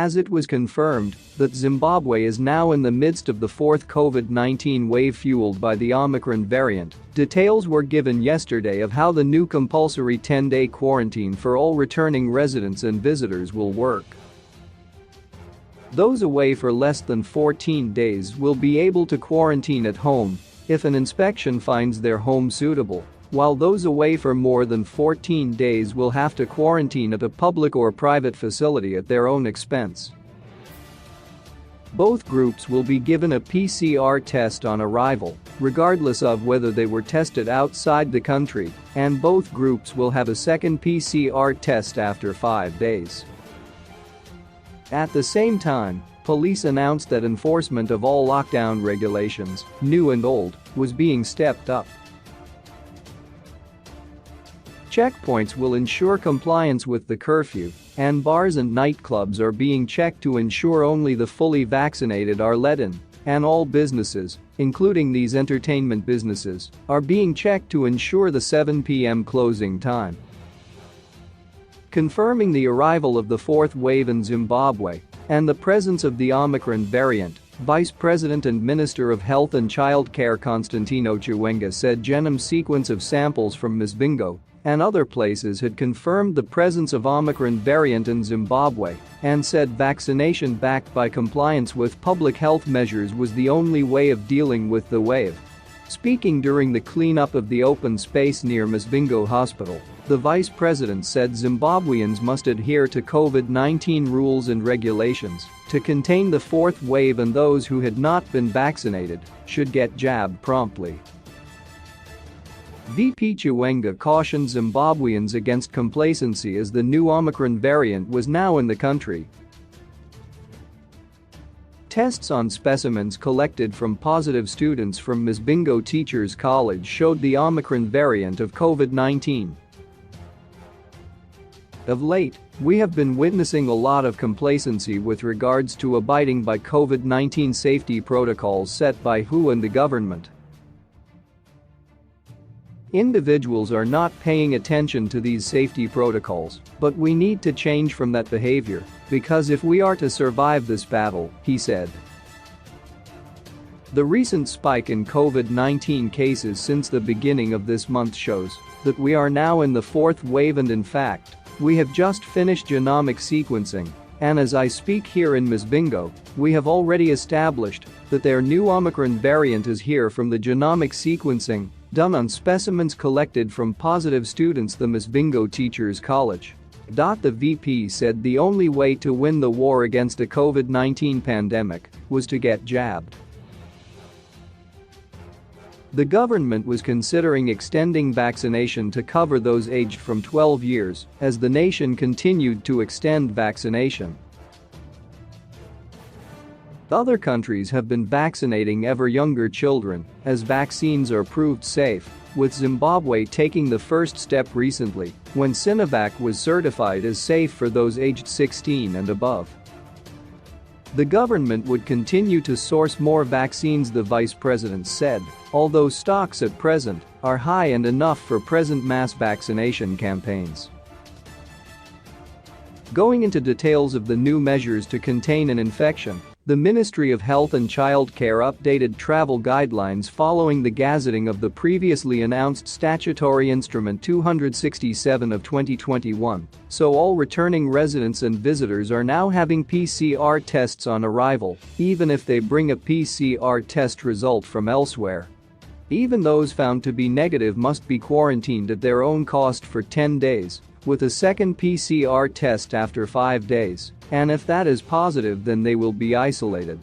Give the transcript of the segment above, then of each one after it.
as it was confirmed that Zimbabwe is now in the midst of the fourth COVID-19 wave fueled by the Omicron variant. Details were given yesterday of how the new compulsory 10-day quarantine for all returning residents and visitors will work. Those away for less than 14 days will be able to quarantine at home if an inspection finds their home suitable, while those away for more than 14 days will have to quarantine at a public or private facility at their own expense. Both groups will be given a PCR test on arrival, regardless of whether they were tested outside the country, and both groups will have a second PCR test after 5 days. At the same time, police announced that enforcement of all lockdown regulations, new and old, was being stepped up. Checkpoints will ensure compliance with the curfew, and bars and nightclubs are being checked to ensure only the fully vaccinated are let in, and all businesses, including these entertainment businesses, are being checked to ensure the 7 p.m. closing time. Confirming the arrival of the fourth wave in Zimbabwe and the presence of the Omicron variant, Vice President and Minister of Health and Child Care Constantino Chiwenga said genome sequence of samples from Msvingo and other places had confirmed the presence of Omicron variant in Zimbabwe and said vaccination backed by compliance with public health measures was the only way of dealing with the wave. Speaking during the cleanup of the open space near Msvingo Hospital, the vice president said Zimbabweans must adhere to COVID-19 rules and regulations to contain the fourth wave, and those who had not been vaccinated should get jabbed promptly. VP Chiwenga cautioned Zimbabweans against complacency as the new Omicron variant was now in the country. Tests on specimens collected from positive students from Msvingo Teachers College showed the Omicron variant of COVID-19. Of late, we have been witnessing a lot of complacency with regards to abiding by COVID-19 safety protocols set by WHO and the government. Individuals are not paying attention to these safety protocols, but we need to change from that behavior, because if we are to survive this battle, he said. The recent spike in COVID-19 cases since the beginning of this month shows that we are now in the fourth wave, and in fact, we have just finished genomic sequencing, and as I speak here in Msvingo, we have already established that their new Omicron variant is here from the genomic sequencing done on specimens collected from positive students the Msvingo Teachers College. The VP said the only way to win the war against a COVID-19 pandemic was to get jabbed. The government was considering extending vaccination to cover those aged from 12 years as the nation continued to extend vaccination. Other countries have been vaccinating ever younger children as vaccines are proved safe, with Zimbabwe taking the first step recently when Sinovac was certified as safe for those aged 16 and above. The government would continue to source more vaccines, the vice president said, although stocks at present are high and enough for present mass vaccination campaigns. Going into details of the new measures to contain an infection, the Ministry of Health and Child Care updated travel guidelines following the gazetting of the previously announced Statutory Instrument 267 of 2021, so all returning residents and visitors are now having PCR tests on arrival, even if they bring a PCR test result from elsewhere. Even those found to be negative must be quarantined at their own cost for 10 days, with a second PCR test after 5 days, and if that is positive then they will be isolated.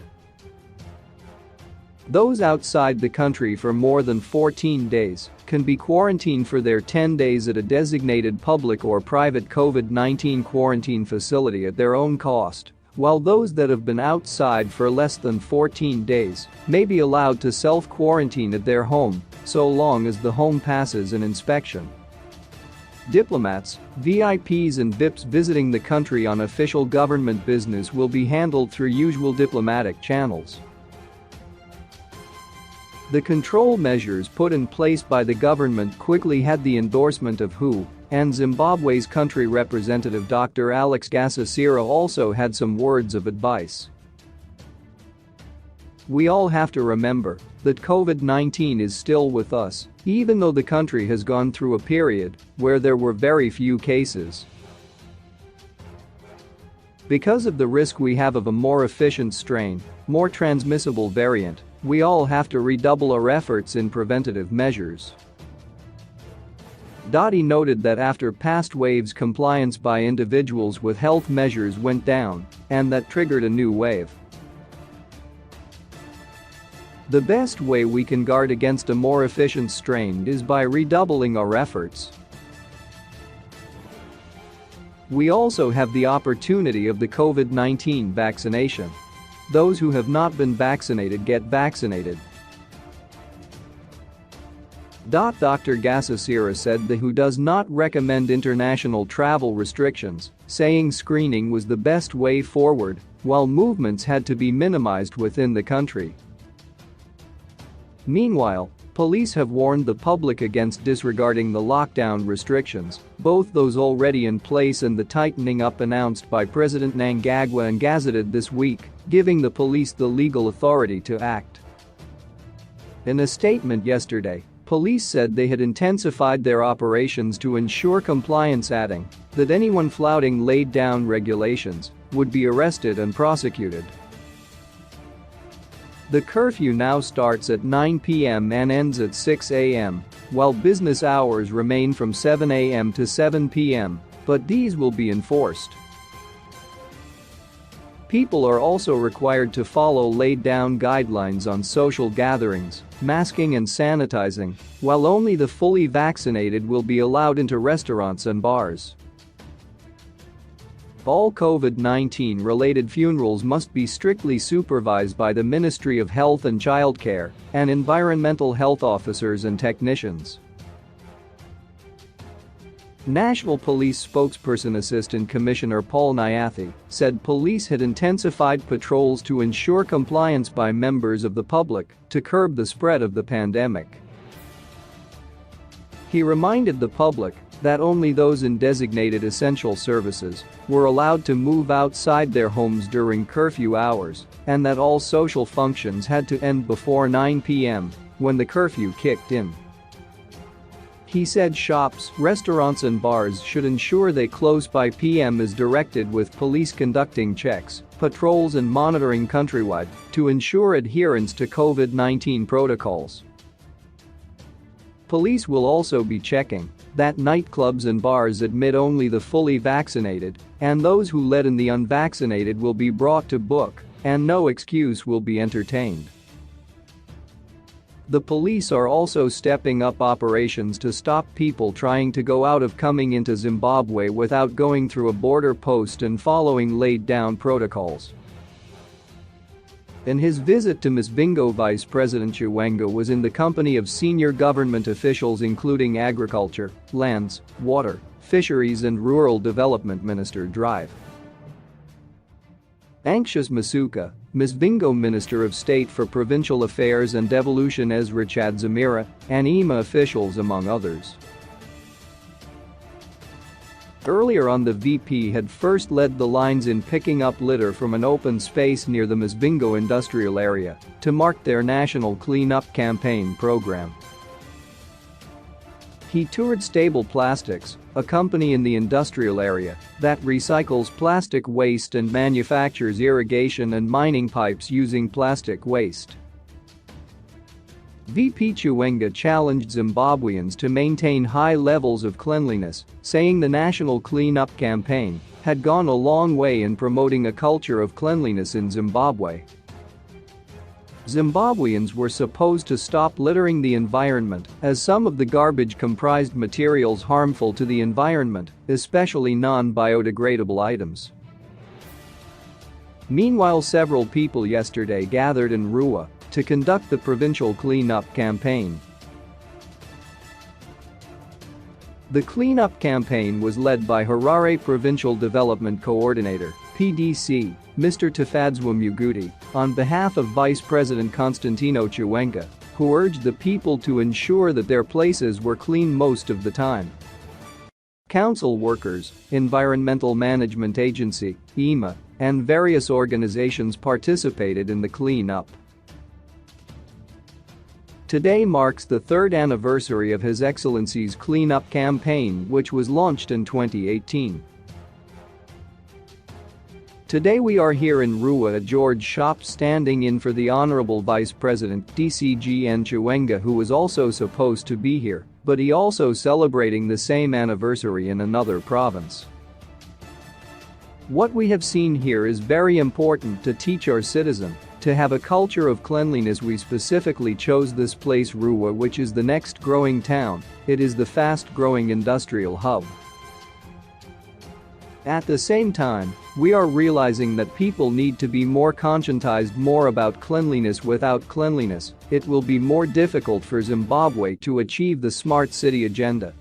Those outside the country for more than 14 days can be quarantined for their 10 days at a designated public or private COVID-19 quarantine facility at their own cost, while those that have been outside for less than 14 days may be allowed to self-quarantine at their home, so long as the home passes an inspection. Diplomats, VIPs and VIPs visiting the country on official government business will be handled through usual diplomatic channels. The control measures put in place by the government quickly had the endorsement of WHO and Zimbabwe's country representative Dr. Alex Gasasira also had some words of advice. "We all have to remember that COVID-19 is still with us, even though the country has gone through a period where there were very few cases. Because of the risk we have of a more efficient strain, more transmissible variant, we all have to redouble our efforts in preventative measures." He noted that after past waves, compliance by individuals with health measures went down, and that triggered a new wave. "The best way we can guard against a more efficient strain is by redoubling our efforts. We also have the opportunity of the COVID-19 vaccination. Those who have not been vaccinated get vaccinated." Dr. Gasasira said that he does not recommend international travel restrictions, saying screening was the best way forward, while movements had to be minimized within the country. Meanwhile, police have warned the public against disregarding the lockdown restrictions, both those already in place and the tightening up announced by President Mnangagwa and gazetted this week, giving the police the legal authority to act. In a statement yesterday, police said they had intensified their operations to ensure compliance, adding that anyone flouting laid-down regulations would be arrested and prosecuted. The curfew now starts at 9 p.m. and ends at 6 a.m., while business hours remain from 7 a.m. to 7 p.m., but these will be enforced. People are also required to follow laid-down guidelines on social gatherings, masking and sanitizing, while only the fully vaccinated will be allowed into restaurants and bars. All COVID-19 related funerals must be strictly supervised by the Ministry of Health and Childcare and environmental health officers and technicians. National Police spokesperson Assistant Commissioner Paul Nyathi said police had intensified patrols to ensure compliance by members of the public to curb the spread of the pandemic. He reminded the public that only those in designated essential services were allowed to move outside their homes during curfew hours and that all social functions had to end before 9 p.m. when the curfew kicked in. He said shops, restaurants and bars should ensure they close by p.m. as directed, with police conducting checks, patrols and monitoring countrywide to ensure adherence to COVID-19 protocols. Police will also be checking that nightclubs and bars admit only the fully vaccinated, and those who let in the unvaccinated will be brought to book, and no excuse will be entertained. The police are also stepping up operations to stop people trying to go out of coming into Zimbabwe without going through a border post and following laid-down protocols. In his visit to Msvingo, Vice President Chiwenga was in the company of senior government officials including Agriculture, Lands, Water, Fisheries and Rural Development Minister Drive. Anxious Masuka, Msvingo Minister of State for Provincial Affairs and Devolution Ezra Chadzimira, and EMA officials among others. Earlier on, the VP had first led the lines in picking up litter from an open space near the Msvingo industrial area to mark their national clean-up campaign program. He toured Stable Plastics, a company in the industrial area that recycles plastic waste and manufactures irrigation and mining pipes using plastic waste. VP Chiwenga challenged Zimbabweans to maintain high levels of cleanliness, saying the national clean-up campaign had gone a long way in promoting a culture of cleanliness in Zimbabwe. Zimbabweans were supposed to stop littering the environment, as some of the garbage comprised materials harmful to the environment, especially non-biodegradable items. Meanwhile, several people yesterday gathered in Rua to conduct the provincial clean-up campaign. The clean-up campaign was led by Harare Provincial Development Coordinator, PDC, Mr. Tafadzwa Muguti, on behalf of Vice President Constantino Chiwenga, who urged the people to ensure that their places were clean most of the time. Council workers, Environmental Management Agency, (EMA), and various organizations participated in the clean-up. Today marks the third anniversary of His Excellency's clean-up campaign, which was launched in 2018. Today we are here in Rua at George Shop standing in for the Honorable Vice President DCGN Chiwenga, who was also supposed to be here, but he also celebrating the same anniversary in another province. What we have seen here is very important to teach our citizen to have a culture of cleanliness. We specifically chose this place Rua, which is the next growing town. It is the fast-growing industrial hub. At the same time, we are realizing that people need to be more conscientized more about cleanliness. Without cleanliness, it will be more difficult for Zimbabwe to achieve the smart city agenda.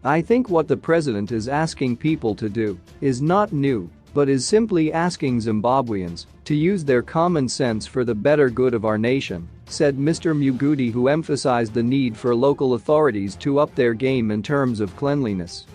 I think what the president is asking people to do is not new, but is simply asking Zimbabweans to use their common sense for the better good of our nation, said Mr. Mugudi, who emphasized the need for local authorities to up their game in terms of cleanliness.